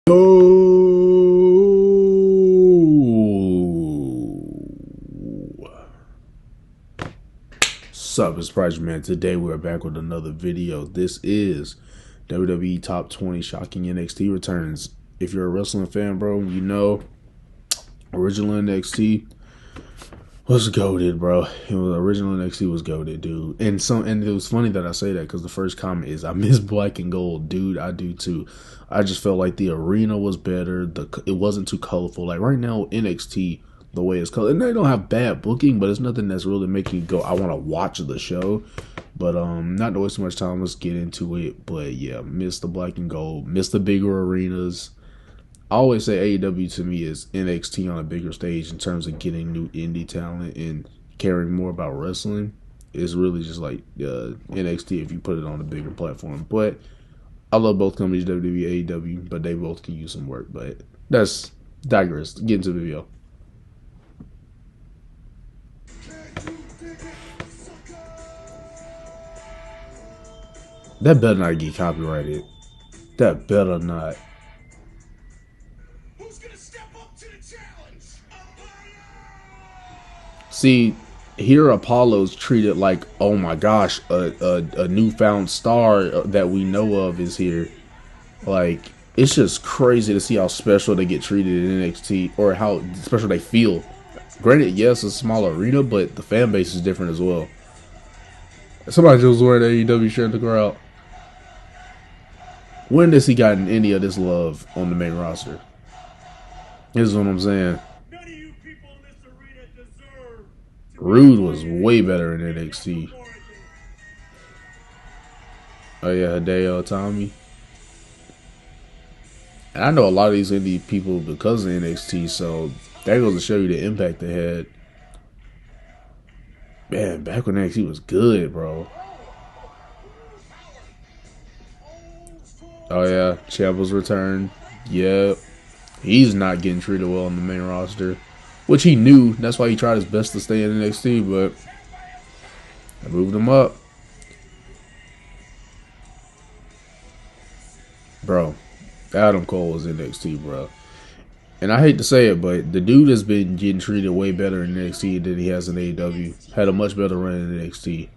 Sup, it's Prodigy, man. Today we're back with another video. This is WWE Top 20 Shocking NXT Returns. If you're a wrestling fan, bro, you know original NXT was goated, bro. Original NXT was goated, dude. And it was funny that I say that because the first comment is, I miss black and gold, dude. I do too. I just felt like the arena was better. It wasn't too colorful. Like right now, NXT, the way it's colored, and they don't have bad booking, but it's nothing that's really making you go, I want to watch the show. But not to waste too much time, let's get into it. But yeah, miss the black and gold, miss the bigger arenas. I always say AEW to me is NXT on a bigger stage in terms of getting new indie talent and caring more about wrestling. It's really just like NXT if you put it on a bigger platform. But I love both companies, WWE, AEW, but they both can use some work. But that's digress. Get into the video. That better not get copyrighted. That better not. Who's gonna step up to the challenge? See, here Apollo's treated like, oh my gosh, a newfound star that we know of is here. Like, it's just crazy to see how special they get treated in NXT, or how special they feel. Granted, yes, it's a small arena, but the fan base is different as well. Somebody just wearing the AEW shirt in the crowd. When has he gotten any of this love on the main roster? This is what I'm saying. None of you people in this arena deserve Rude was way better in NXT. Oh yeah, Hideo Itami. And I know a lot of these indie people because of NXT, so that goes to show you the impact they had. Man, back when NXT was good, bro. Oh yeah, Ciampa's return. Yep. He's not getting treated well on the main roster, which he knew. That's why he tried his best to stay in NXT, but I moved him up. Bro, Adam Cole was in NXT, bro. And I hate to say it, but the dude has been getting treated way better in NXT than he has in AEW. Had a much better run in NXT.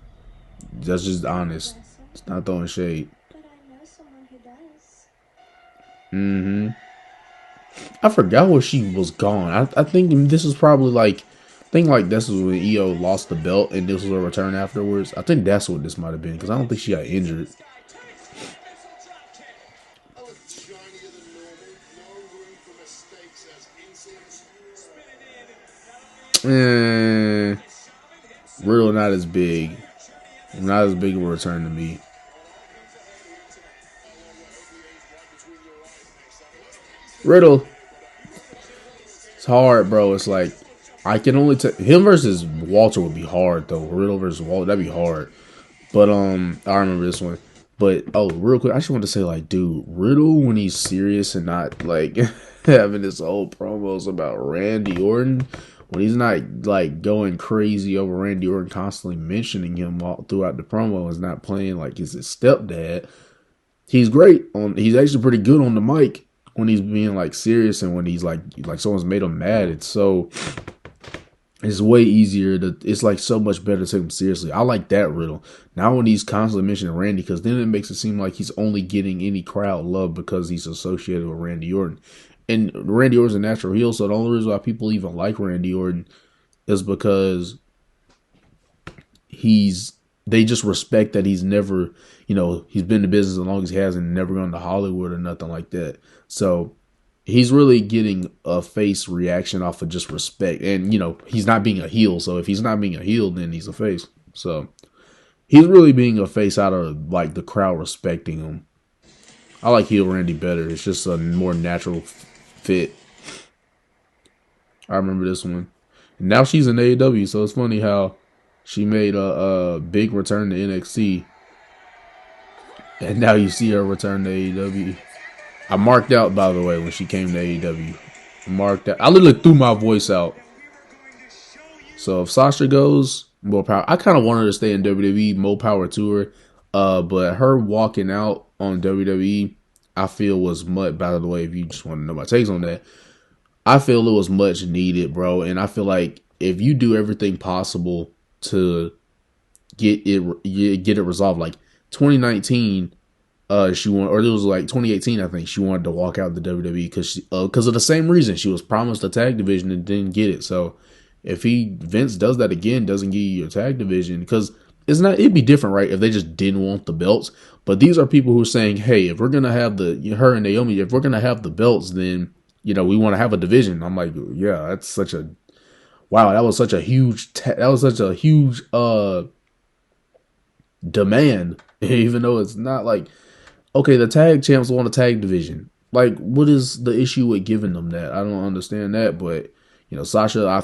That's just honest. It's not throwing shade. I forgot where she was gone. I think this is probably like, this was when EO lost the belt and this was a return afterwards. I think that's what this might have been because I don't think she got injured. Riddle not as big. Not as big of a return to me. Riddle, it's hard, bro. It's like, I can only tell him versus Walter would be hard though. Riddle versus Walter, that'd be hard. But I remember this one. But real quick, I just want to say, like, dude, Riddle when he's serious and not like having this old promos about Randy Orton, when he's not like going crazy over Randy Orton, constantly mentioning him all throughout the promo, is not playing like he's his stepdad. He's great on. He's actually pretty good on the mic. When he's being like serious and when he's like someone's made him mad, it's way easier to, it's like so much better to take him seriously. I like that Riddle. Now when he's constantly mentioning Randy, because then it makes it seem like he's only getting any crowd love because he's associated with Randy Orton. And Randy Orton's a natural heel, so the only reason why people even like Randy Orton is because they just respect that he's never, he's been in the business as long as he has and never gone to Hollywood or nothing like that. So he's really getting a face reaction off of just respect. And, he's not being a heel. So if he's not being a heel, then he's a face. So he's really being a face out of like the crowd respecting him. I like heel Randy better. It's just a more natural fit. I remember this one. And now she's in AEW. So it's funny how she made a big return to NXT. And now you see her return to AEW. I marked out, by the way, when she came to AEW. Marked out. I literally threw my voice out. So if Sasha goes, more power. I kind of want her to stay in WWE. More power to her. But her walking out on WWE I feel was much. By the way, if you just want to know my takes on that, I feel it was much needed, bro. And I feel like if you do everything possible to get it resolved, like 2019, she wanted, or it was like 2018, I think she wanted to walk out the WWE because of the same reason. She was promised a tag division and didn't get it. So if Vince does that again, doesn't give you your tag division, because it'd be different, right? If they just didn't want the belts. But these are people who are saying, hey, if we're gonna have her and Naomi, if we're gonna have the belts, then we want to have a division. I'm like, yeah, that's such a wow. That was such a huge demand, even though it's not like, okay, the tag champs want a tag division. Like, what is the issue with giving them that? I don't understand that. But Sasha, I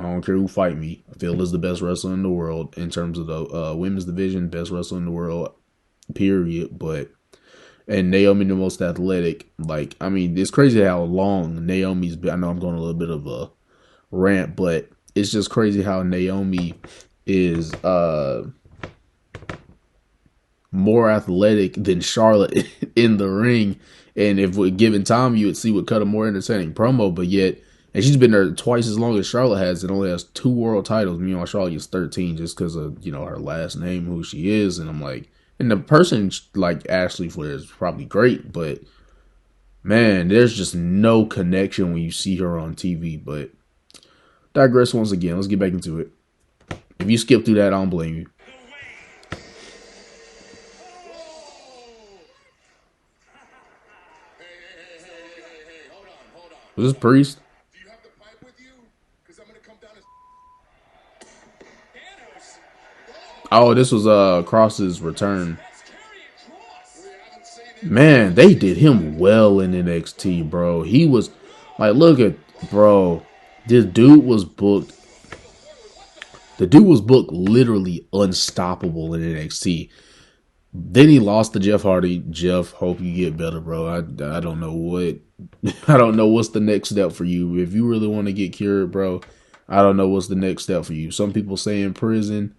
don't care who fight me, I feel is the best wrestler in the world in terms of the women's division, best wrestler in the world, period. And Naomi the most athletic. Like, I mean, it's crazy how long Naomi's been. I know I'm going a little bit of a rant, but it's just crazy how Naomi is more athletic than Charlotte in the ring. And if we're given time, you would see what cut a more entertaining promo. But yet, and she's been there twice as long as Charlotte has, and only has 2 world titles. Meanwhile, Charlotte gets 13 just because of her last name, who she is. And I'm like, and the person like Ashley Flair is probably great, but man, there's just no connection when you see her on TV. But digress once again. Let's get back into it. If you skip through that, I don't blame you. Was this Priest? Do you have the pipe with you? Because I'm gonna come down and... Oh, this was Cross's return. Man, they did him well in NXT, bro. He was like, look at, bro. This dude was booked. The dude was booked literally unstoppable in NXT. Then he lost to Jeff Hardy. Jeff, hope you get better, bro. I don't know what's the next step for you. If you really want to get cured, bro, I don't know what's the next step for you. Some people say in prison.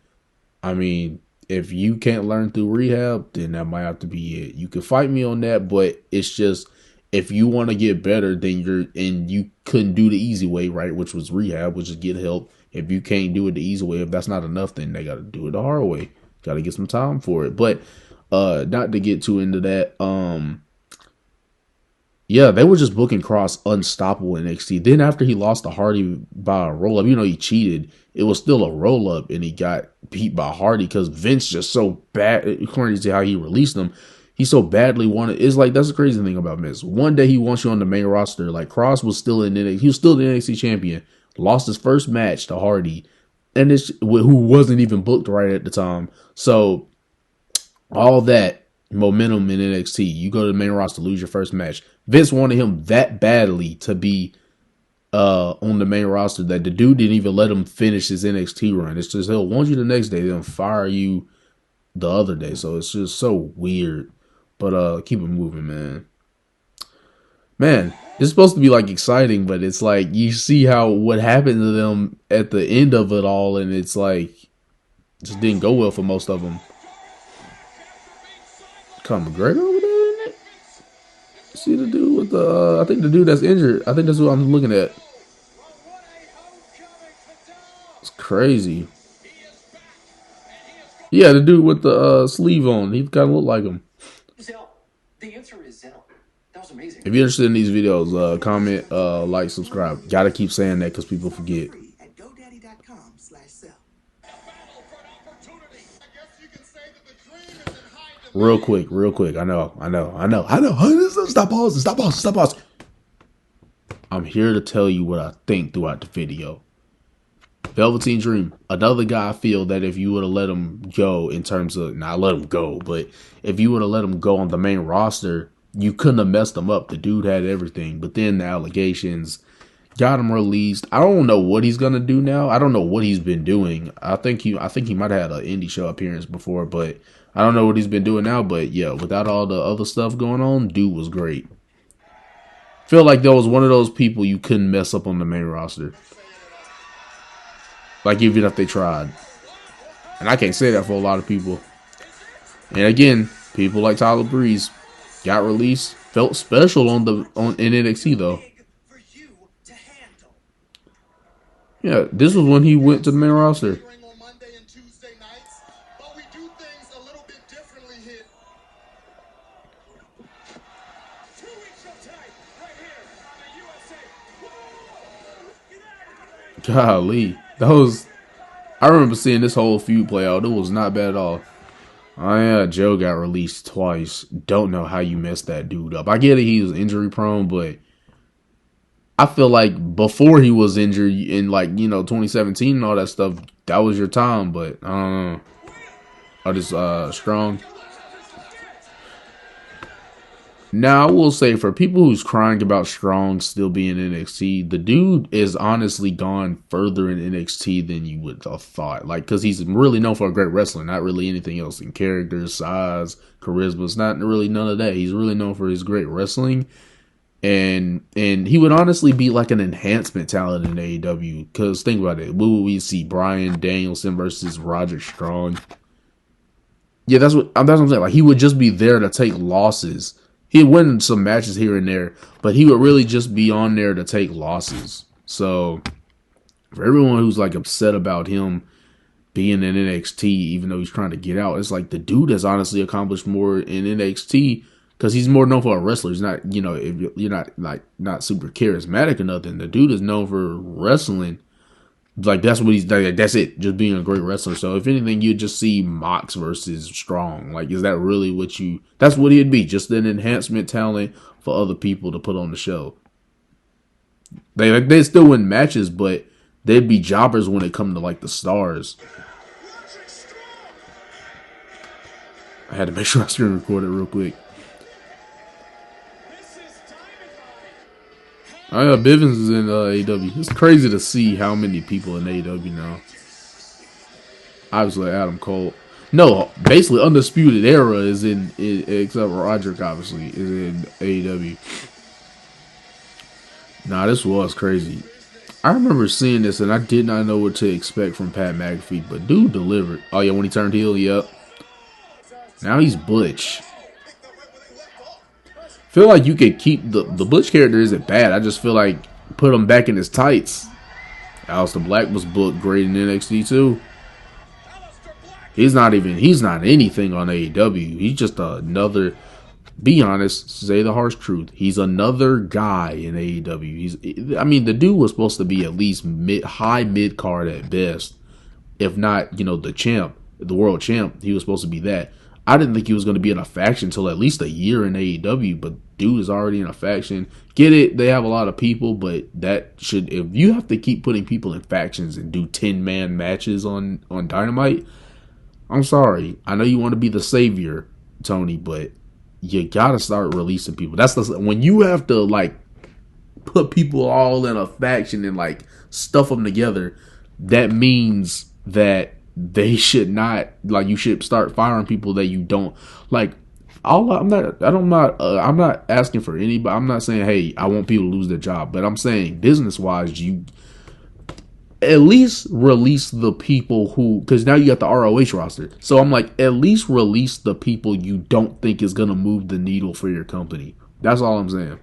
I mean, if you can't learn through rehab, then that might have to be it. You can fight me on that, but it's just, if you want to get better, then you couldn't do the easy way, right? Which was rehab, which is get help. If you can't do it the easy way, if that's not enough, then they got to do it the hard way. Got to get some time for it. But not to get too into that. Yeah, they were just booking Cross unstoppable in NXT. Then after he lost to Hardy by a roll-up, he cheated, it was still a roll-up, and he got beat by Hardy because Vince just so bad, according to how he released him, he so badly wanted. It's like, that's the crazy thing about Vince. One day he wants you on the main roster. Like, Cross was still in NXT. He was still the NXT champion. Lost his first match to Hardy, and who wasn't even booked right at the time. So all that momentum in NXT, you go to the main roster, lose your first match. Vince wanted him that badly to be on the main roster that the dude didn't even let him finish his NXT run. It's just, he'll want you the next day, then fire you the other day. So it's just so weird. But keep it moving, man. Man, it's supposed to be like exciting, but it's like you see what happened to them at the end of it all, and it's like just didn't go well for most of them. Conor McGregor over there, isn't it? See the dude with the I think the dude that's injured. I think that's what I'm looking at. It's crazy. Yeah, the dude with the sleeve on. He kind of looked like him. The answer is Zell. That was amazing. If you're interested in these videos, comment, like, subscribe. Gotta keep saying that because people forget. Real quick. I know. Stop pause. I'm here to tell you what I think throughout the video. Velveteen Dream, another guy I feel that if you would have let him go in terms of, not let him go, but if you would have let him go on the main roster, you couldn't have messed him up. The dude had everything, but then the allegations got him released. I don't know what he's gonna do now. I don't know what he's been doing. I think he might have had an indie show appearance before, but I don't know what he's been doing now. But yeah, without all the other stuff going on, dude was great. Feel like there was one of those people you couldn't mess up on the main roster. Like, even if they tried. And I can't say that for a lot of people. And again, people like Tyler Breeze, Got released. Felt special on in NXT though. Yeah, this was when he went to the main roster. Golly, that was. I remember seeing this whole feud play out. It was not bad at all. Oh yeah, Joe got released twice. Don't know how you messed that dude up. I get it, he was injury prone, but I feel like before he was injured in 2017 and all that stuff, that was your time. But I don't know. I just Strong. Now, I will say, for people who's crying about Strong still being in NXT, the dude is honestly gone further in NXT than you would have thought. Like, because he's really known for a great wrestler, not really anything else in character, size, charisma. It's not really none of that. He's really known for his great wrestling. And he would honestly be like an enhancement talent in AEW. Because think about it. What would we see? Bryan Danielson versus Roderick Strong. Yeah, that's what I'm saying. Like, he would just be there to take losses. He'd win some matches here and there, but he would really just be on there to take losses. So, for everyone who's like upset about him being in NXT, even though he's trying to get out, it's like the dude has honestly accomplished more in NXT because he's more known for a wrestler. He's not, if you're not super charismatic or nothing. The dude is known for wrestling. Like, that's what he's like, that's it, just being a great wrestler. So if anything, you just see Mox versus Strong. Like, is that really what that's what he'd be, just an enhancement talent for other people to put on the show. They still win matches, but they'd be jobbers when it come to like the stars. I had to make sure I screen recorded real quick. Oh yeah, Bivens is in AEW. It's crazy to see how many people in AEW now. Obviously, Adam Cole. No, basically, Undisputed Era is except for Roderick, obviously, is in AEW. Nah, this was crazy. I remember seeing this, and I did not know what to expect from Pat McAfee, but dude delivered. Oh yeah, when he turned heel, yep. Now he's Butch. Feel like you could keep the Butch character isn't bad. I just feel like put him back in his tights. Aleister Black was booked great in NXT too. He's not anything on AEW. He's just another. Be honest, say the harsh truth. He's another guy in AEW. The dude was supposed to be at least high mid card at best, if not the champ, the world champ. He was supposed to be that. I didn't think he was going to be in a faction until at least a year in AEW, but dude is already in a faction. Get it? They have a lot of people, but if you have to keep putting people in factions and do 10-man matches on Dynamite, I'm sorry. I know you want to be the savior, Tony, but you got to start releasing people. When you have to put people all in a faction and stuff them together, that means that they should not, you should start firing people that you don't like. I'm not asking for anybody. I'm not saying, hey, I want people to lose their job, but I'm saying business wise, you at least release the people because now you got the ROH roster. So I'm like, at least release the people you don't think is gonna move the needle for your company. That's all I'm saying.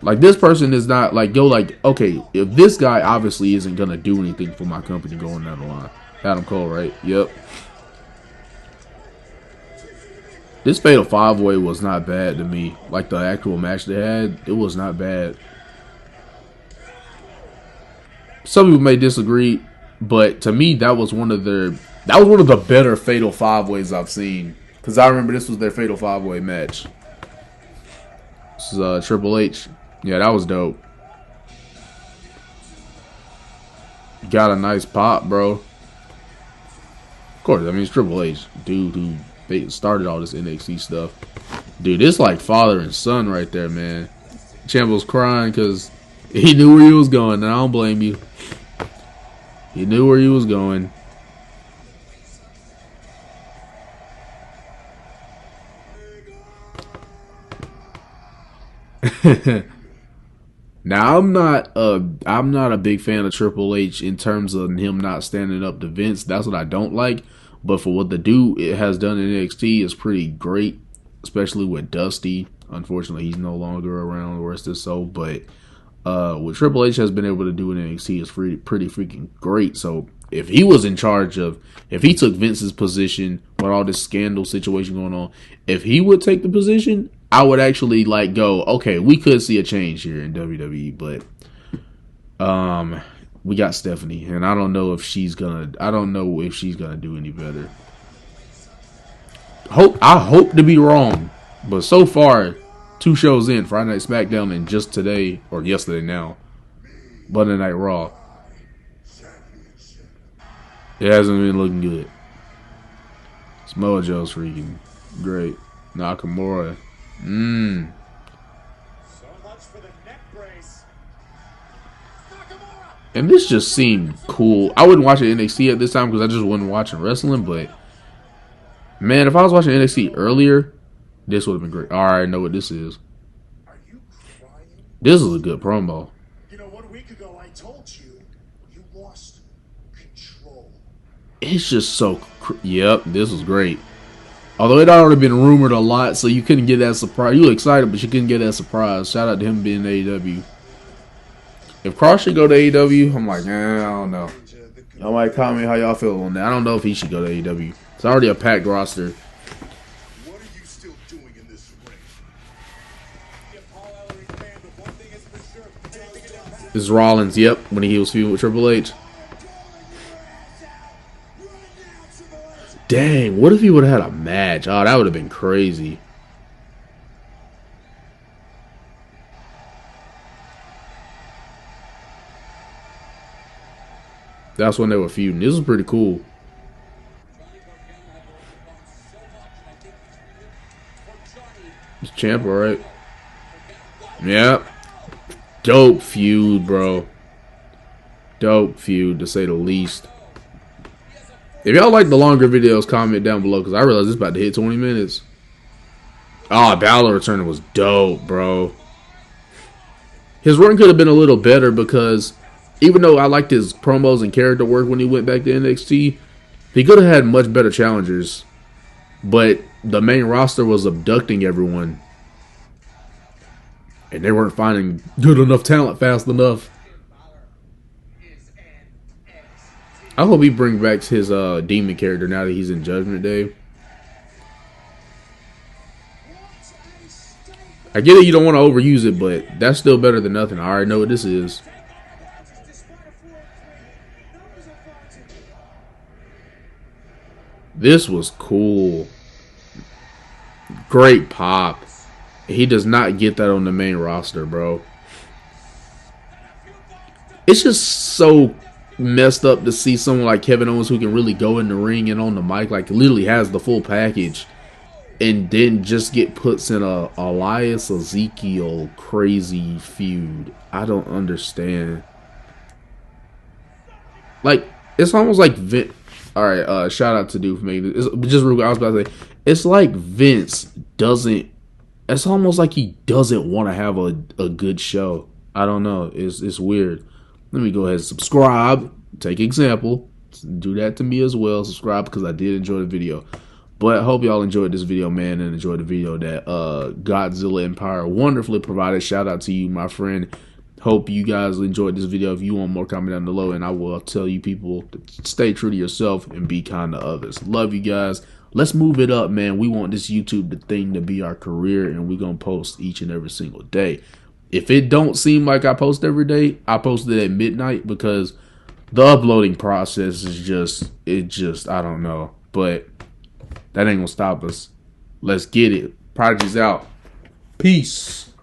Like, this person is not okay, if this guy obviously isn't gonna do anything for my company going down the line. Adam Cole, right? Yep. This Fatal 5-Way was not bad to me. Like, the actual match they had, it was not bad. Some people may disagree, but to me, that was one of the better Fatal 5-Ways I've seen. Because I remember this was their Fatal 5-Way match. This is Triple H. Yeah, that was dope. Got a nice pop, bro. Of course, it's Triple H, dude who started all this NXT stuff. Dude, it's like father and son right there, man. Ciampa's crying because he knew where he was going, and I don't blame you. He knew where he was going. Now, I'm not a big fan of Triple H in terms of him not standing up to Vince. That's what I don't like. But for what the dude has done in NXT is pretty great. especially with Dusty. Unfortunately, he's no longer around, the rest is so. But what Triple H has been able to do in NXT is pretty freaking great. So if he was in charge of, if he took Vince's position with all this scandal situation going on, if he would take the position, I would actually like go, okay, we could see a change here in WWE. But we got Stephanie, and I don't know if she's gonna do any better. I hope to be wrong, but so far, 2 shows in, Friday Night SmackDown and just today, or yesterday now, Monday Night Raw, it hasn't been looking good. Samoa Joe's freaking great. Nakamura. So much for the neck brace. Nakamura. And this just seemed cool. I wouldn't watch NXT at this time because I just wasn't watching wrestling, but man, if I was watching NXT earlier, this would have been great. All right, I know what this is. Are you crying? This is a good promo. You know, 1 week ago I told you you lost control. It's just so... Yep, this was great. Although it had already been rumored a lot, so you couldn't get that surprise. You were excited, but you couldn't get that surprise. Shout out to him being AEW. If Cross should go to AEW, I'm like, I don't know. Y'all might comment how y'all feel on that. I don't know if he should go to AEW. It's already a packed roster. What are you still doing in this ring? This is Rollins, yep, when he was feuding with Triple H. Dang, what if he would have had a match? Oh, that would have been crazy. That's when they were feuding. This was pretty cool. It's Ciampa, right? Yep. Dope feud, bro. Dope feud, to say the least. If y'all like the longer videos, comment down below, because I realize it's about to hit 20 minutes. Oh, Balor returning was dope, bro. His run could have been a little better because even though I liked his promos and character work when he went back to NXT, he could have had much better challengers. But the main roster was abducting everyone. And they weren't finding good enough talent fast enough. I hope he brings back his demon character now that he's in Judgment Day. I get it, you don't want to overuse it, but that's still better than nothing. I already know what this is. This was cool. Great pop. He does not get that on the main roster, bro. It's just so messed up to see someone like Kevin Owens who can really go in the ring and on the mic, like literally has the full package, and then just get put in a Elias Ezekiel crazy feud. I don't understand. Like, it's almost like Vince. All right, shout out to dude for making this. Just real quick, I was about to say, it's like Vince doesn't. It's almost like he doesn't want to have a good show. I don't know. It's weird. Let me go ahead and subscribe. Take example. Do that to me as well. Subscribe because I did enjoy the video. But I hope y'all enjoyed this video, man, and enjoyed the video that Godzilla Empire wonderfully provided. Shout out to you, my friend. Hope you guys enjoyed this video. If you want more, comment down below, and I will tell you people to stay true to yourself and be kind to others. Love you guys. Let's move it up, man. We want this YouTube thing to be our career, and we're going to post each and every single day. If it don't seem like I post every day, I post it at midnight because the uploading process is I don't know. But that ain't going to stop us. Let's get it. Prodigy's out. Peace.